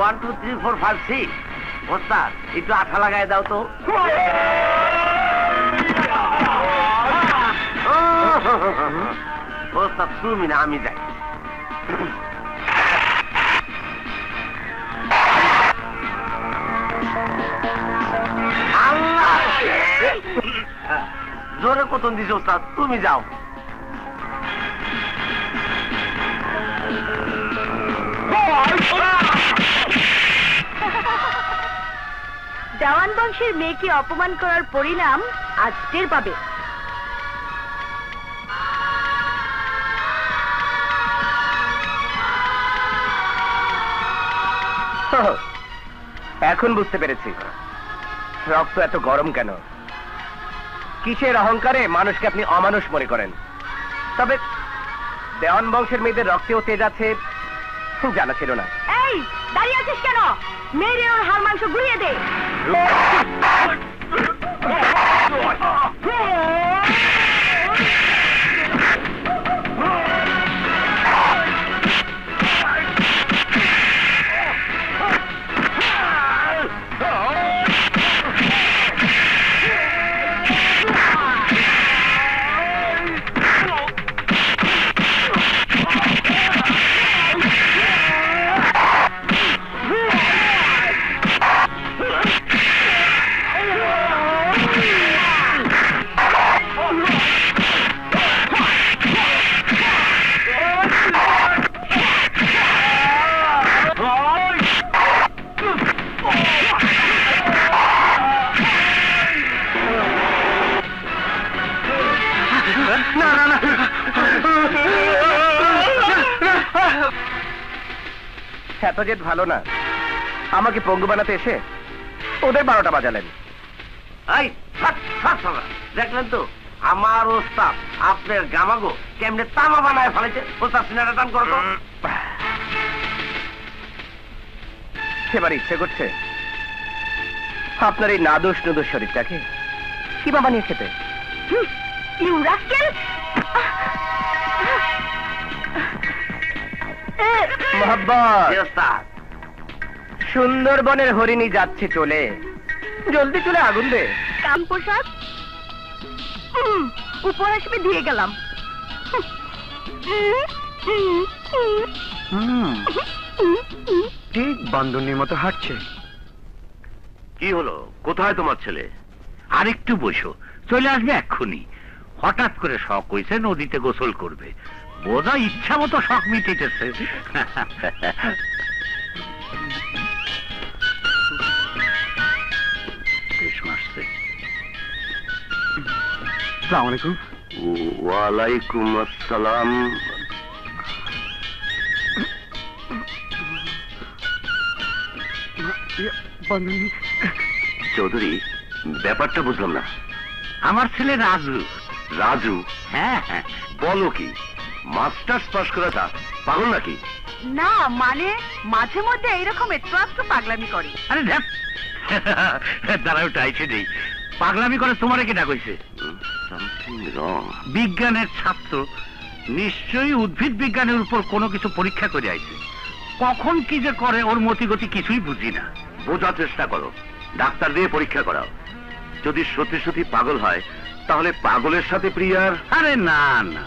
1 2 3 4 5 6 ওস্তাদ একটু আঠা লাগায় দাও তো। ওস্তাদ তুমি না, আমি যাই। জোরে কতন দিছে ওস্তাদ, তুমি যাও। দেওয়ান বংশের মেয়েকে অপমান করার পরিণাম আজ টের পাবে। এখন বুঝতে পেরেছি রক্ত এত গরম কেন, কিসের অহংকারে মানুষকে আপনি অমানুষ মনে করেন। তবে দেওয়ান বংশের মেয়েদের রক্তেও তেজ আছে জানা ছিল না। এই দাঁড়িয়ে আছিস কেন? মেরে ওর হাড় মাংস গুলিয়ে দে। এত জেদ ভালো না, আমাকে পঙ্গু বানাতে এসে ওদের 12টা বাজালেন। দেখলেন তো আমার ওস্তাদ আপনার গামাগো কেমনে তামা বানায় ফেলেছে। ওস্তাদ সিনাটা টান করো তো। সেবার ইচ্ছে করছে আপনার এই নাদোষ নুদোষ শরীরটাকে কিবা বানিয়ে খেতে। You rascal! মোহাব্বত, সুন্দরবনের হরিণী যাচ্ছে চলে, জলদি চলে আগুন দে। কাম পোশাক উপহার হিসেবে দিয়ে গেলাম। ঠিক বান্দরনির মতো হাঁটছে। কি হলো, কোথায় তোমার ছেলে? আরেকটু বসো, চলে আসবে এক্ষুনি। হঠাৎ করে শখ হয়েছে নদীতে গোসল করবে, বোধহয় ইচ্ছা মতো শখ মিটেছে। ওয়ালাইকুম আসসালাম। চৌধুরী, ব্যাপারটা বুঝলাম না। আমার ছেলে রাজু। রাজু? হ্যাঁ হ্যাঁ। বলো কি, মাস্টার্স পাস করাটা পাগল নাকি? না মানে মাঝে মধ্যে এইরকম একটু একটু পাগলামি করে। আরে দাঁড়াও, টাইছে নেই। পাগলামি করে তোমার কে ডাকছে? বিজ্ঞানের ছাত্র, নিশ্চয়ই উদ্ভিদ বিজ্ঞানের উপর কোনো কিছু পরীক্ষা করে আইছে। কখন কি যে করে ওর মতিগতি কিছুই বুঝি না। বোঝার চেষ্টা করো, ডাক্তার দিয়ে পরীক্ষা করাও। যদি সত্যি সত্যি পাগল হয় তাহলে পাগলের সাথে প্রিয়ার। আরে না না,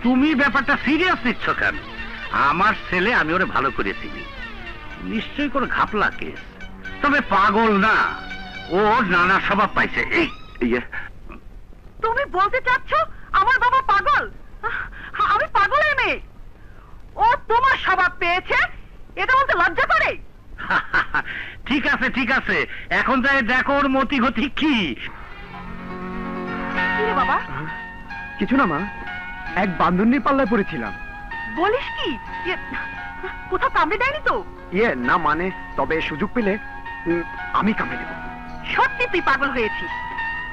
তুমি ব্যাপারটা সিরিয়াস নিচ্ছ কেন? আমার ছেলে, আমি ওরে ভালো করে চিনি, নিশ্চয়ই কোনো ঘাপলা কেস। তবে পাগল না, ও নানা স্বভাব পাইছে। তুমি বলতে চাচ্ছ আমার বাবা পাগল? আমি পাগলের মেয়ে, ও তোমার স্বভাব পেয়েছে, এটা বলতে লজ্জা করে? ঠিক আছে ঠিক আছে, এখন যাই দেখো ওর মতি গতি কি। বাবা কিছু না মা, এক বান্দরনির পাল্লায় পড়েছিলাম। বলিস কি? কোথাও কামড়ে দেয়নি তো? না মানে, তবে সুযোগ পেলে আমি কামড়ে দেব। সত্যি তুই পাগল হয়েছিস?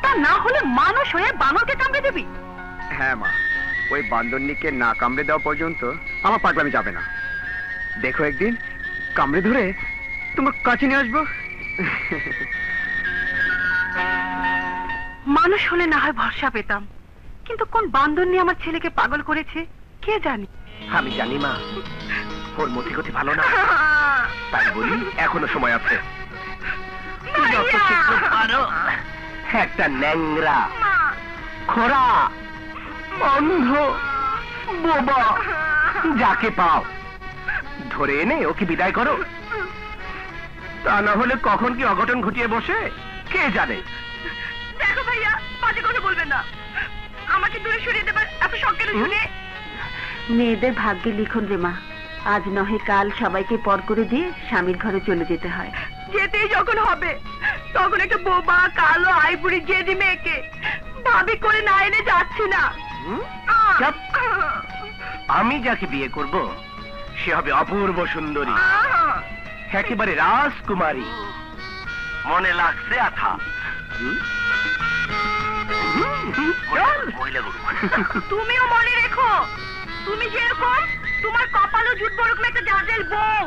তা না হলে মানুষ হয়ে বানরকে কামড়ে দিবি? হ্যাঁ মা, ওই বান্দরনিকে না কামড়ে দেওয়া পর্যন্ত আমার পাগলামি যাবে না। দেখো একদিন কামড়ে ধরে তোমার কাছে নিয়ে আসবো। মানুষ হলে না হয় ভরসা পেতাম, কিন্তু কোন বান্দরনি আমার ছেলেকে পাগল করেছে কে জানি। আমি জানি মা, ওর মতি গতি ভালো না। তাই বলি এখনো সময় আছে। ভাইয়া। যত শীঘ্র পারো একটা ন্যাংরা, মা। খোড়া, অন্ধ, বোবা যাকে পাও ধরে এনে ওকে বিদায় করো। তা না হলে কখন কি অঘটন ঘটিয়ে বসে কে জানে। দেখো ভাইয়া, বাজে কথা বলবেন না। আমাকে দূরে সরিয়ে দেবার এত শখ কেন শুনে? মেয়েদের ভাগ্যে লিখন রে মা, আজ নহে কাল সবাইকে পর করে দিয়ে স্বামীর ঘরে চলে যেতে হয়। যেতেই যখন হবে তখন একটা বোবা কালো আইবুড়ি জেদি মেয়েকে ভাবি করে না এনে যাচ্ছি না। চাপ। আমি যাকে বিয়ে করব সে হবে অপূর্ব সুন্দরী, একেবারে রাজকুমারী। মনে লাগছে আথা? তুমিও মনে রেখো, তুমি যেরকম তোমার কপালও জুটবো ওরকম একটা জাজেল বউ।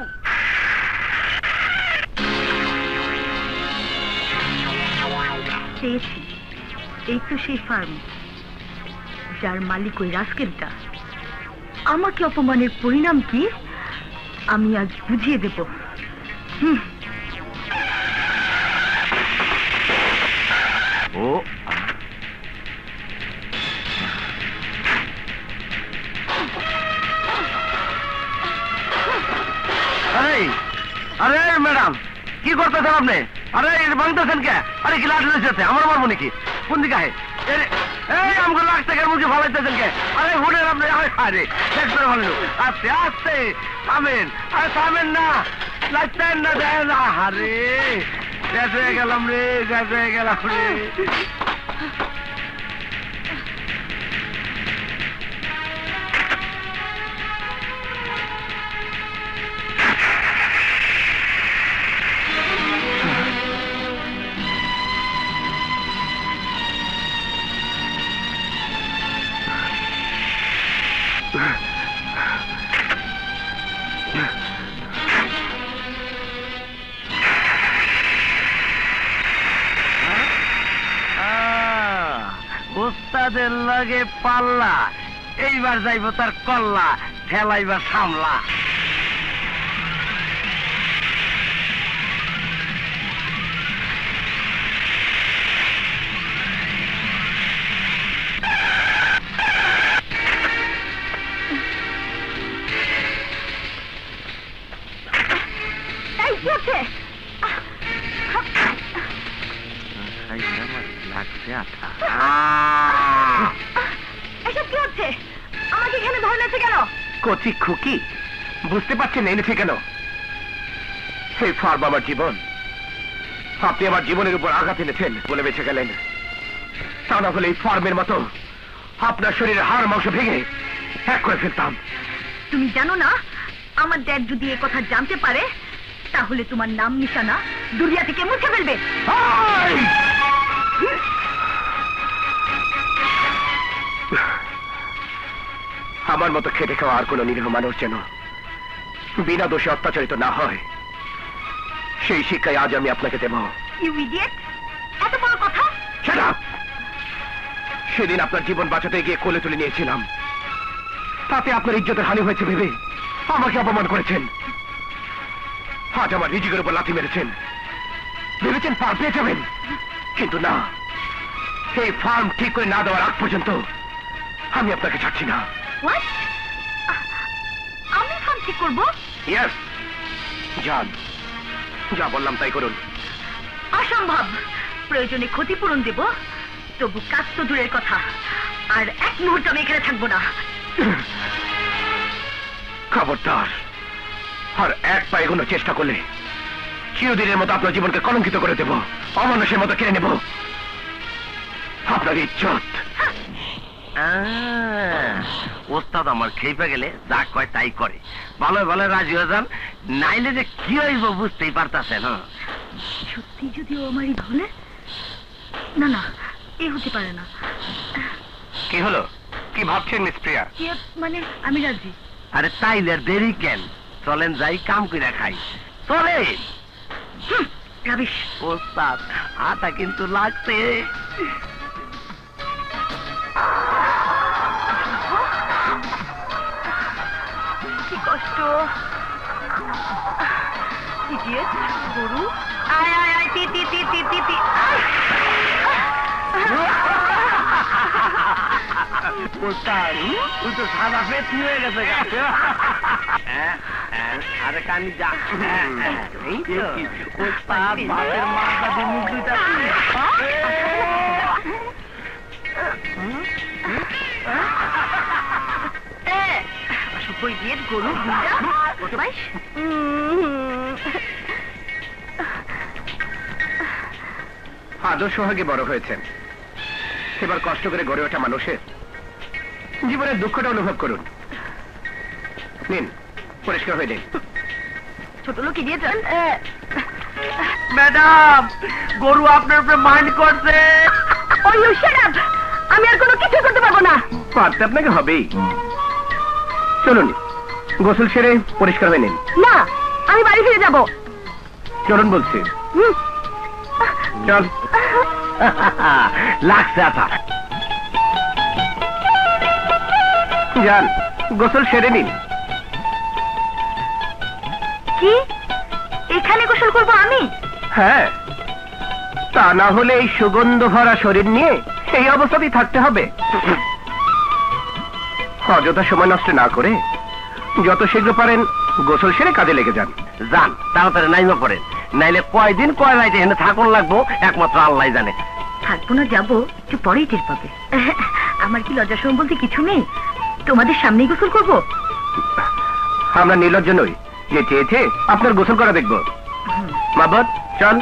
পেয়েছি, এই তো সেই ফার্ম যার মালিক ওই রাস্কেলটা। আমাকে অপমানের পরিণাম কি আমি আজ বুঝিয়ে দেব। ও আরে ম্যাডাম, কি করতেছেন আপনি? আরে ভাঙতেছেন কে? আরে কি লাঠি রয়েছে? আমার মারবো নাকি? কোন দিকে আহে? এই আমাকে লাগতে কে? মুখে ফালাইতেছেন কে? আরে হুডের আপনি আরে শেষ করে ভালো। আস্তে আস্তে থামেন। আরে থামেন না, লাগতেন না, দেন না। আরে শেষ হয়ে গেলাম রে, শেষ হয়ে গেলাম রে। ওস্তাদের লাগে পাল্লা, এইবার যাইব তার কল্লা, ঠেলাইবার সামলা। এই কি হচ্ছে? লাগছে আঠা। এসব কি হচ্ছে? আমাকে এখানে ধরে নিয়েছে কেন? কচি খুকি, বুঝতে পারছেন এনেছে কেন? সেই ফার্ম আমার জীবন। আপনি আমার জীবনের উপর আঘাত এনেছেন বলে বেঁচে গেলেন। তা না হলে এই ফার্মের মতো আপনার শরীরের হাড় মাংস ভেঙে এক করে ফেলতাম। তুমি জানো না, আমার ড্যাড যদি এ কথা জানতে পারে তাহলে তোমার নাম নিশানা দুনিয়া থেকে মুছে ফেলবে। আই! আমার মতো খেটে খাওয়া আর কোন নিরীহ মানুষ যেন বিনা দোষে অত্যাচারিত না হয়, সেই শিক্ষায় আজ আমি আপনাকে দেব। You idiot! এত বড় কথা! Shut up! সেদিন আপনার জীবন বাঁচাতে গিয়ে কোলে তুলে নিয়েছিলাম, তাতে আপনার ইজ্জতের হানি হয়েছে ভেবে আমাকে অপমান করেছেন। আজ আমার রিজিকের উপর লাথি মেরেছেন, ভেবেছেন পার পেয়ে যাবেন, কিন্তু না। এই ফার্ম ঠিক করে না দেওয়ার আগ পর্যন্ত আমি আপনাকে ছাড়ছি না। হোয়াট? আমি ফার্ম ঠিক করবো? ইয়েস, যান, যা বললাম তাই করুন। অসম্ভব। প্রয়োজনে ক্ষতিপূরণ দেব, তবু কাজ তো দূরের কথা, আর এক মুহূর্ত আমি এখানে থাকবো না। খবরদার আর এক পা এগোনোর চেষ্টা করলে চিরদিনের মতো আপনার জীবনকে কলঙ্কিত করে দেব, অমানুষের মতো কেড়ে নেব আপনার ইজ্জত। ওস্তাদ আমার খেপে গেলে যা কয় তাই করে, ভালো ভালো রাজি হয়ে যান, নাইলে যে কি হইব বুঝতেই পারতাছেন। সত্যি যদি ও আমারই হলে? না না, এ হতে পারে না। কি হলো, কি ভাবছেন মিস প্রিয়া? মানে আমি রাজি। আরে তাইলে আর দেরি কেন, চলেন যাই কাম কইরা খাই, চলেন। রাবিশ। ওস্তাদ আটা কিন্তু লাগছে। কি কষ্ট। ইডিয়েট গরু আয় আয় আয় তি তি তি তি তি তি তুই তো সাদা পেট হয়ে গেছে আরে কানি যা এই তো ওস্তাদ বাপের মাথা দিয়ে মুখ দুইটা অসভ্য ইডিয়েট গরু বদমাইশ আদর্শ সোহাগে বড় হয়েছেন, এবার কষ্ট করে গড়ে ওঠা মানুষের জীবনের দুঃখটা অনুভব করুন। নিন, পরিষ্কার হয়ে নিন। ছোট লোক ইডিয়েট ম্যাডাম, গরু আপনার উপরে মাইন্ড করছে। ওই শাট আপ, আমি আর কোনো কিছু করতে পারবো না। পারতে আপনাকে হবেই। চলুন, গোসল সেরে পরিষ্কার হয়ে নিন। না, আমি বাড়ি ফিরে যাব। চলুন বলছি। চল। লাগছে আতা। যান, গোসল সেরে নিন। কি এখানে গোসল করব আমি? হ্যাঁ, তা না হলে এই সুগন্ধ ভরা শরীর নিয়ে এই অবস্থাতেই থাকতে হবে। অযথা সময় নষ্ট না করে যত শীঘ্র পারেন গোসল সেরে কাজে লেগে যান। যান, তাড়াতাড়ি নাইমা পড়েন, নাইলে কয়দিন কয় রাইতে এখানে থাকুন লাগবো একমাত্র আল্লাহ জানে। থাকবো না, যাবো, একটু পরেই টের পাবে। আমার কি লজ্জা শরম বলতে কিছু নেই? তোমাদের সামনেই গোসল করবো। আমরা নির্লজ্জ নই যে চেয়েছে আপনার গোসল করা দেখবো। মাবত, চল।